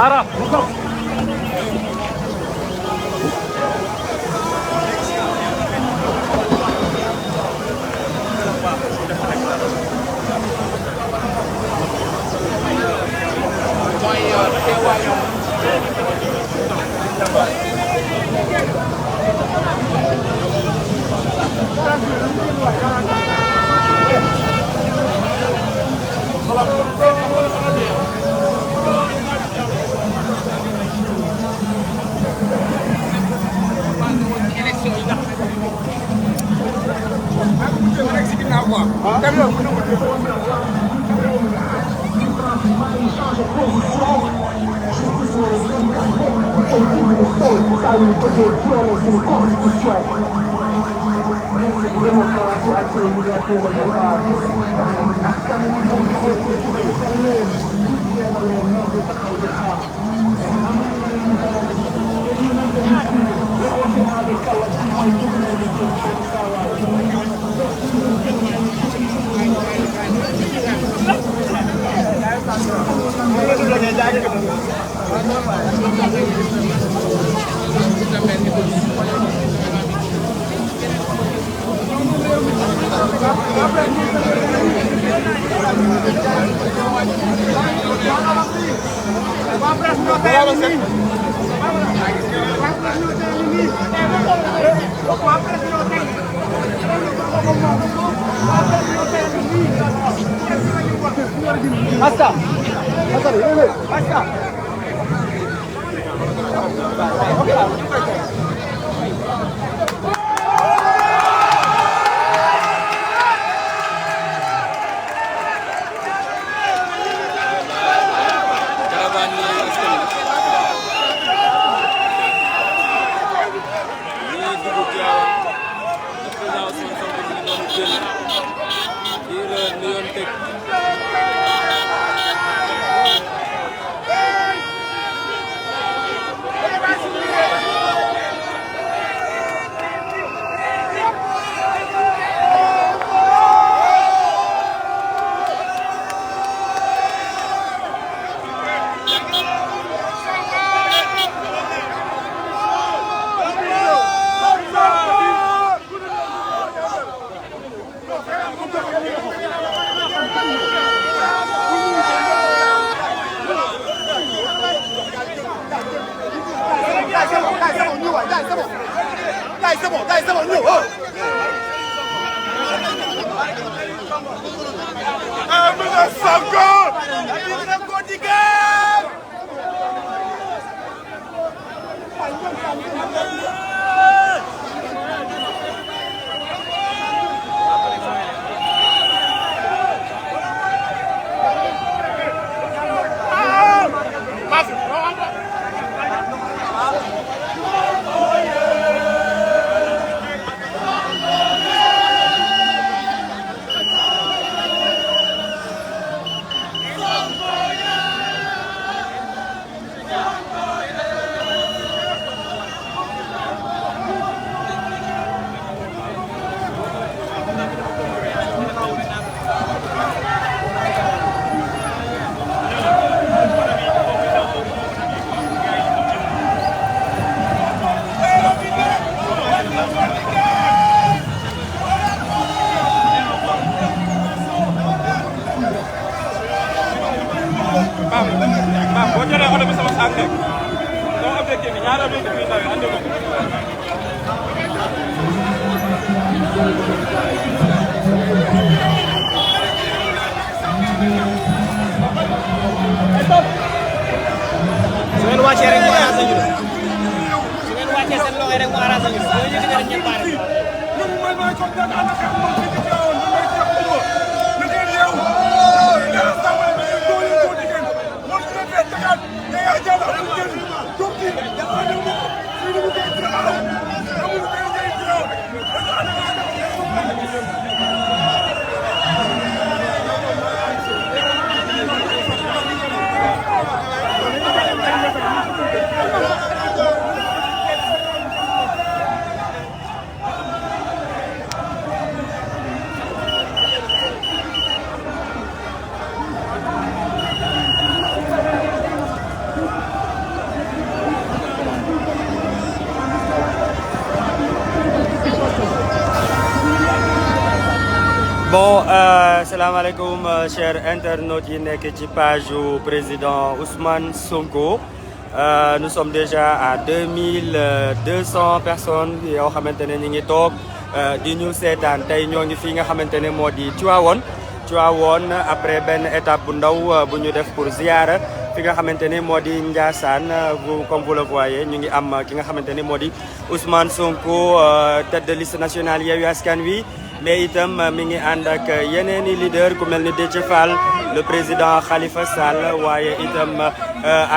Arap. Basta. Basta. Bon, salam alaikum, chers internautes yi nekk ci page du président Ousmane Sonko. Nous sommes déjà à 2200 personnes yoo xamante ne ñu ngi toog di ñu seetaan tey ñoo ngi fii nga xamante ne moo di Tivaouane après benn étape bu ndaw bu ñu def pour ziara fi nga xamante ne moo di Ndiassane comme vous le voyez ñu ngi am ki nga xamante ne moo di Ousmane Sonko tête de liste nationale Yewwi Askan Wi. mais itam mi ngi ànd ak yeneen i leader ku mel ni Déthié Fall le président Khalifa Sall waaye itam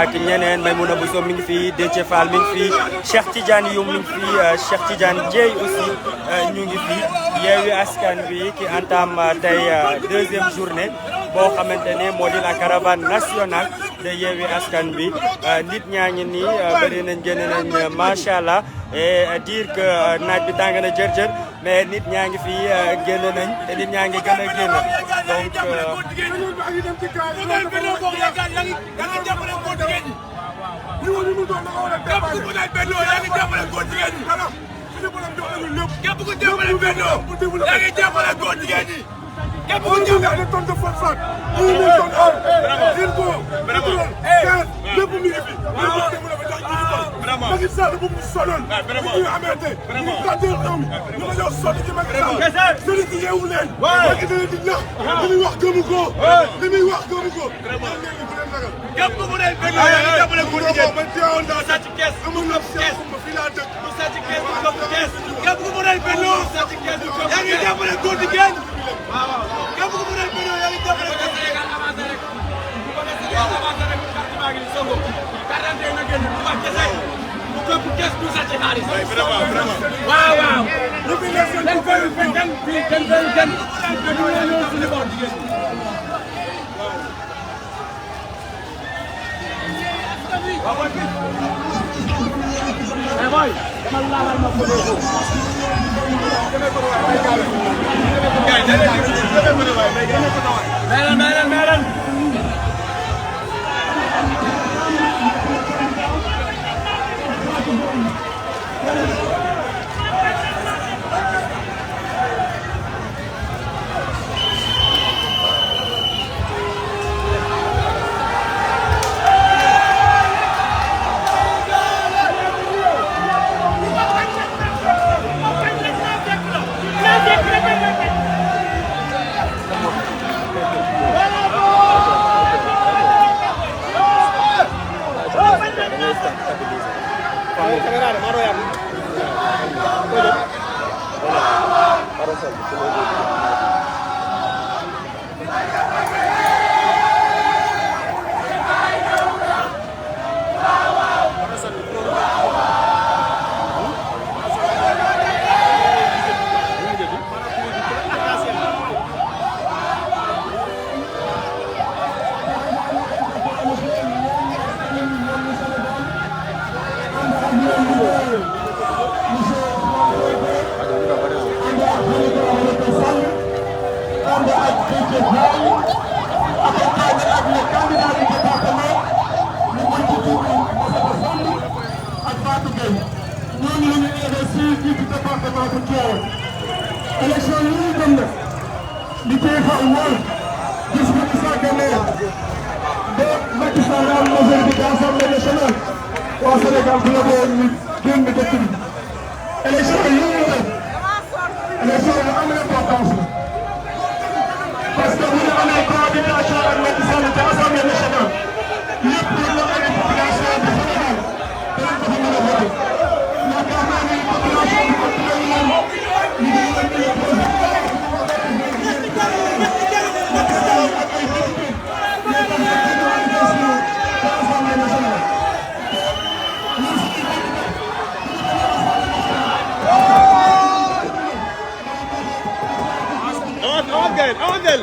ak ñeneen Maïmouna Bousso mi ngi fii Déthié Fall mi ngi fii Cheikh Tidiane Youm mi ngi fii Cheikh Tidiane Dièye aussi ñu ngi fii Yewwi Askan Wi qui entame tey deuxième journée boo xamante ne moo di la caravane nationale de Yewwi Askan Wi nit ñaa ngi nii bëri nañ génn nañ macha allah et dire que naaj bi tàng na jër mais nit ñaa ngi fi génn nañ te nit ñaa ngi gën a génn donc. képp ku jàppale tontu Fapal. vraiment lépp mi ngi fi. vraiment Macky Sall bu mu sonal. vraiment ñu amante. vraiment ñu tànnee réew mi. ñu ko jox sotti ci Macky Sall. sëriñ si yeewu leen. Macky da leen di nax. li muy wax gëmu ko. li muy wax gëmu ko. vraiment képp ku ne benn yaa ngi jàppale góor jigéen. man teewoon naa sàcc kees. amul ab kees fii laa dëkk. mu sàcc kees mu topp kees. képp ku ne benn sàcc kees yaa ngi jàppale góor jigéen. waaw képp ku ne benn yaa ngi jàppale góor jigéen. avancé rek bu ko defee avancé rek carte baa ngi Sonko. carte na génn bu baax kese bu topp kees du sàcc xaalis. vraiment vraiment. waaw waaw. lu fi nekk dañ koy kenn fii kenn kenn ñu ñëw suñu bopp jigéen. boy dama laal ma ko meeran élection yi ñu dem nag li koy xaw mooy gis Macky Sall gagné ba Macky Sall am majorité de l'Assemblée nationale waa Sénégal bu la boo ñu génn dëkk bi élection yi ñu def élection yu am importance la parce que bu ñu amee cohabitation ak Macky Sall ci Assemblée nationale lépp lu la ay population bu Sénégal dinañ ko fa mën a voté yaakaar naa ne population bi ko tuddee moom Awandel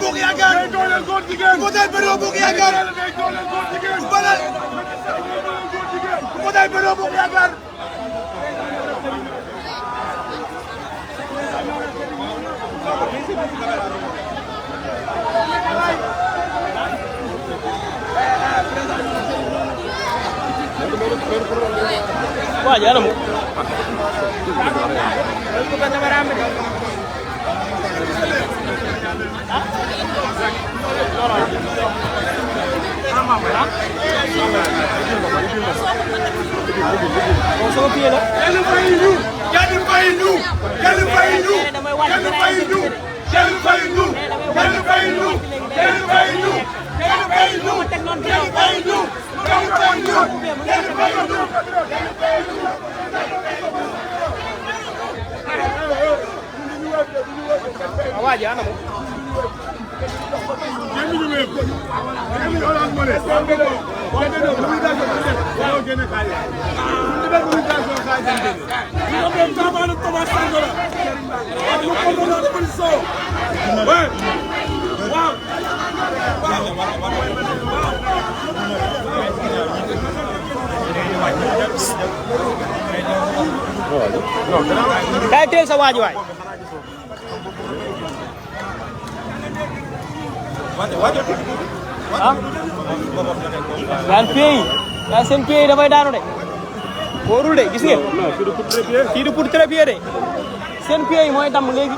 Bokk Yaakaar day dooleel góor jigéen votel Benno Bokk Yaakaar day dooleel góor jigéen balal votel Benno Bokk Yaakaar Wah, jangan mu. Awak jangan mu. Kayak dia sawah jual. Yan pied yi seen pied yi dafay daanu de wóorul de gis ngeen kii du pour trépied de seen pied yi mooy damm léegi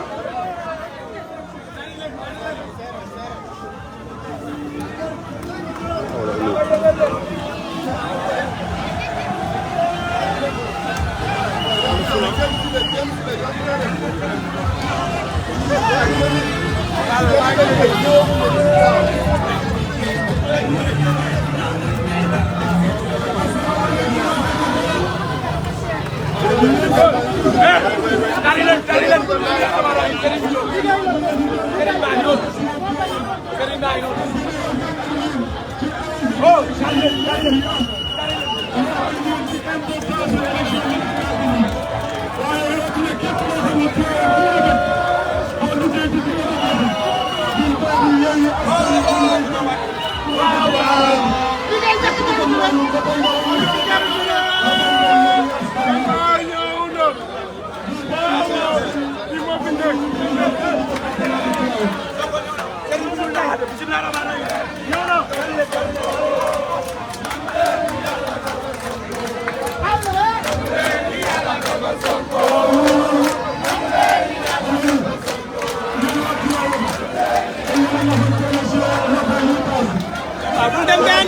bul dem gaañ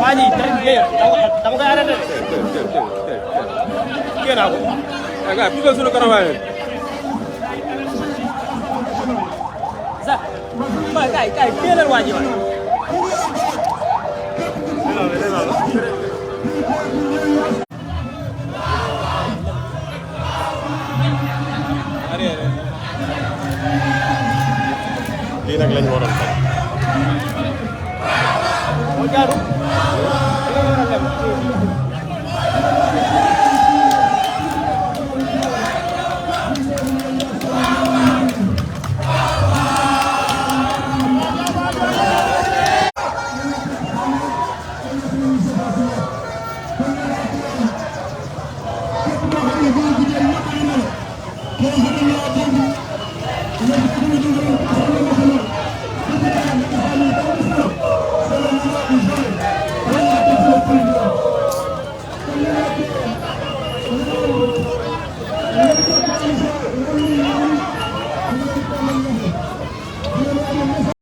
waa ji dama koy arrêté kii naa ko aga pugal sunu kanam waaye sax ba kay teelal waa ji waay lii nag lañ waroon def. moo jaaru